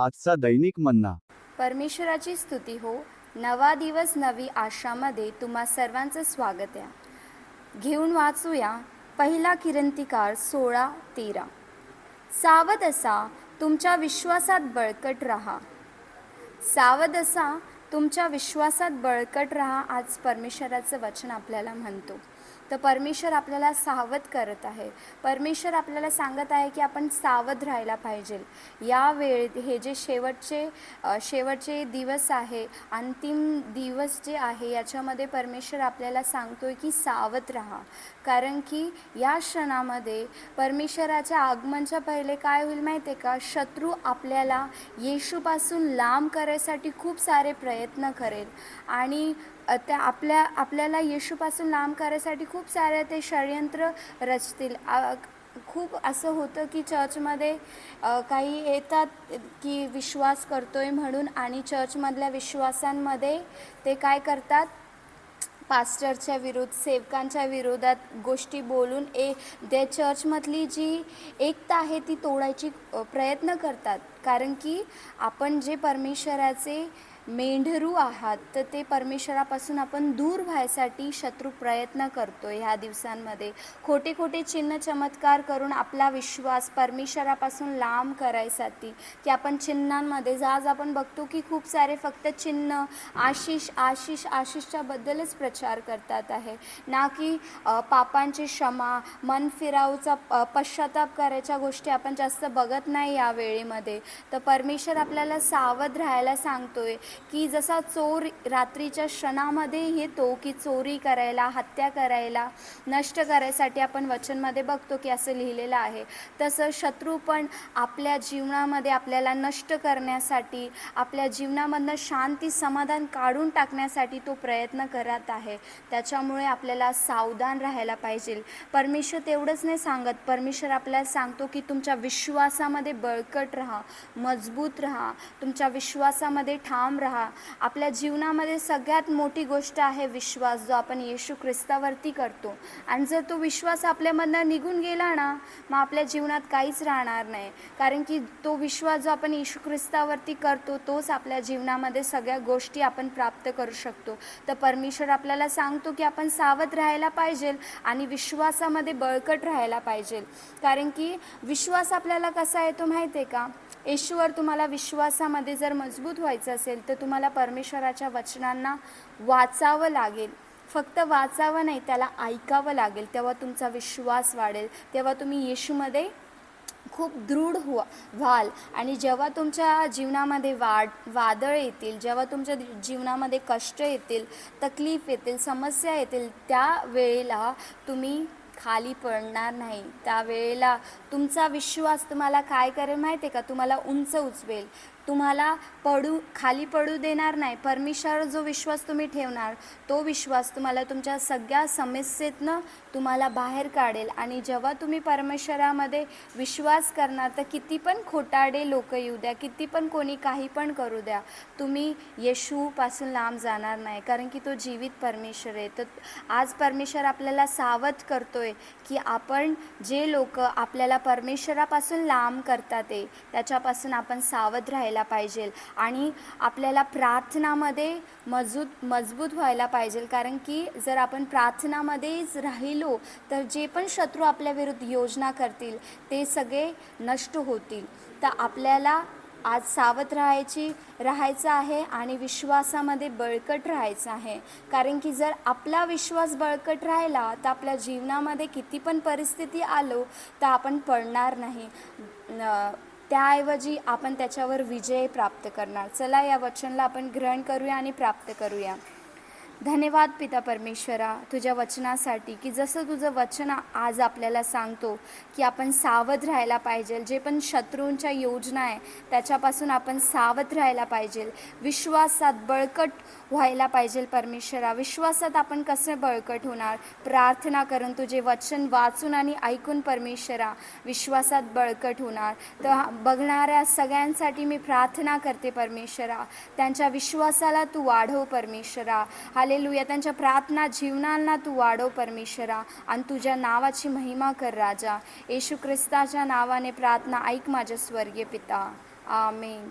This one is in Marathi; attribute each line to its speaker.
Speaker 1: आजचा दैनिक मन्ना.
Speaker 2: परमेश्वराची स्तुती हो. नवा दिवस नवी आशामध्ये तुम्हा सर्वांचं स्वागत आहे. घेऊन वाचूया पहिला किरंतीकार 16:13. सावध असा, तुमच्या विश्वासात बळकट राहा. सावध असा, तुमच्या विश्वासात बळकट राहा. आज परमेश्वराचं वचन आपल्याला म्हणतो. तर परमेश्वर आपल्याला सावध करत आहे. परमेश्वर आपल्याला सांगत आहे की आपण सावध राहायला पाहिजे. या वेळेत हे जे शेवटचे दिवस आहे, अंतिम दिवस जे आहे, याच्यामध्ये परमेश्वर आपल्याला सांगतोय की सावध राहा. कारण की या क्षणामध्ये परमेश्वराच्या आगमनाच्या पहिले काय होईल माहिती आहे का? शत्रू आपल्याला येशूपासून लांब करायसाठी खूप सारे प्रयत्न करेल आणि त्या आपल्याला येशूपासून लांब करायसाठी खूप सारे ते षडयंत्र रचतील. खूप असं होतं की चर्चमध्ये काही येतात की विश्वास करतोय म्हणून, आणि चर्चमधल्या विश्वासांमध्ये ते काय करतात, पास्टरच्या विरुद्ध, सेवकांच्या विरोधात गोष्टी बोलून त्या चर्चमधली जी एकता आहे ती तोडायची प्रयत्न करतात. कारण की आपण जे परमेश्वराचे मेंढरू आहात, तर ते परमेश्वरापासून आपण दूर व्हायसाठी शत्रू प्रयत्न करतो. ह्या दिवसांमध्ये खोटे खोटे चिन्ह चमत्कार करून आपला विश्वास परमेश्वरापासून लांब करायसाठी, की आपण चिन्हांमध्ये आज आपण बघतो की खूप सारे फक्त चिन्ह आशिषच्या बद्दलच प्रचार करतात आहे, ना की पापांची क्षमा, मन फिरावचा, पश्चाताप करायच्या गोष्टी आपण जास्त बघत नाही या वेळेमध्ये. तर परमेश्वर आपल्याला सावध राहायला सांगतोय की जसा चोर रात्रीच्या क्षणामध्ये येतो की चोरी करायला, हत्या करायला, नष्ट करायसाठी आपण वचनमध्ये बघतो की असं लिहिलेलं आहे, तसं शत्रू पण आपल्या जीवनामध्ये आपल्याला नष्ट करण्यासाठी, आपल्या जीवनामधनं शांती समाधान काढून टाकण्यासाठी तो प्रयत्न करत आहे. त्याच्यामुळे आपल्याला सावधान राहायला पाहिजे. परमेश्वर तेवढंच नाही सांगत, परमेश्वर आपल्याला सांगतो की तुमच्या विश्वासामध्ये बळकट राहा, मजबूत राहा, तुमच्या विश्वासामध्ये ठाम राहा. आपल्या जीवनामध्ये सगळ्यात मोठी गोष्ट आहे विश्वास, जो आपण येशू ख्रिस्तावरती करतो. आणि जर तो विश्वास आपल्यामधनं निघून गेला ना, मग आपल्या जीवनात काहीच राहणार नाही. कारण की तो विश्वास जो आपण येशू ख्रिस्तावरती करतो, तोच आपल्या जीवनामध्ये सगळ्या गोष्टी आपण प्राप्त करू शकतो. तर परमेश्वर आपल्याला सांगतो की आपण सावध राहायला पाहिजे आणि विश्वासामध्ये बळकट राहायला पाहिजे. कारण की विश्वास आपल्याला कसा येतो माहिती आहे का? येशूवर तुम्हाला विश्वासामध्ये जर मजबूत व्हायचं असेल तर तुम्हाला परमेश्वराच्या वचनांना वाचावं लागेल. फक्त वाचावं नाही, त्याला ऐकावं लागेल. तेव्हा तुमचा विश्वास वाढेल, तेव्हा तुम्ही येशूमध्ये खूप दृढ व्हाल. आणि जेव्हा तुमच्या जीवनामध्ये वादळ येतील, जेव्हा तुमच्या जीवनामध्ये कष्ट येतील, तकलीफ येतील, समस्या येतील, त्या वेळेला तुम्ही खाली पडणार नाही. त्यावेळेला तुमचा विश्वास तुम्हाला काय करेल माहिती आहे का? तुम्हाला उंच उचवेल, तुम्हाला खाली पडू देणार नाही. परमेश्वरावर जो विश्वास तुम्ही ठेवणार, तो विश्वास तुम्हाला तुमच्या सगळ्या समस्येतनं तुम्हाला बाहेर काढेल. आणि जेव्हा तुम्ही परमेश्वरामध्ये विश्वास करणार, तर किती पण खोटारडे लोक येऊ द्या, किती पण कोणी काही पण करू द्या, तुम्ही येशूपासून लांब जाणार नाही. कारण की तो जीवित परमेश्वर आहे. तर आज परमेश्वर आपल्याला सावध करतोय की आपण जे लोक आपल्याला परमेश्वरापासून लांब करतात त्याच्यापासून आपण सावध राहायला पाहिजे. आणि आपल्याला प्रार्थनामध्ये मजबूत व्हायला पाहिजे. कारण की जर आपण प्रार्थनामध्येच राहिलो तर जे पण शत्रू आपल्या विरुद्ध योजना करतील ते सगळे नष्ट होतील. तर आपल्याला आज सावध राहायचं आहे आणि विश्वासामध्ये बळकट राहायचं आहे. कारण की जर आपला विश्वास बळकट राहिला तर आपल्या जीवनामध्ये किती पण परिस्थिती आलो तर आपण पडणार नाही. त्याऐवजी आपण त्याच्यावर विजय प्राप्त करणार. चला या वचनाला आपण ग्रहण करूया आणि प्राप्त करूया. धन्यवाद पिता परमेश्वरा तुझ्या वचनासाठी, की जसं तुझं वचन आज आपल्याला सांगतो की आपण सावध राहायला पाहिजे. जे पण शत्रूंच्या योजना आहे त्याच्यापासून आपण सावध राहायला पाहिजे. विश्वासात बळकट व्हायला पाहिजे. परमेश्वरा, विश्वासात आपण कसे बळकट होणार? प्रार्थना करून, तुझे वचन वाचून आणि ऐकून परमेश्वरा विश्वासात बळकट होणार. तर बघणाऱ्या सगळ्यांसाठी मी प्रार्थना करते परमेश्वरा, त्यांच्या विश्वासाला तू वाढव परमेश्वरा. हालेलुया. त्यांच्या प्रार्थना जीवनाला तू वाढव परमेश्वरा आणि तुझ्या नावाची महिमा कर राजा. येशू ख्रिस्ताच्या नावाने प्रार्थना ऐक माझ्या स्वर्गीय पिता. आमेन.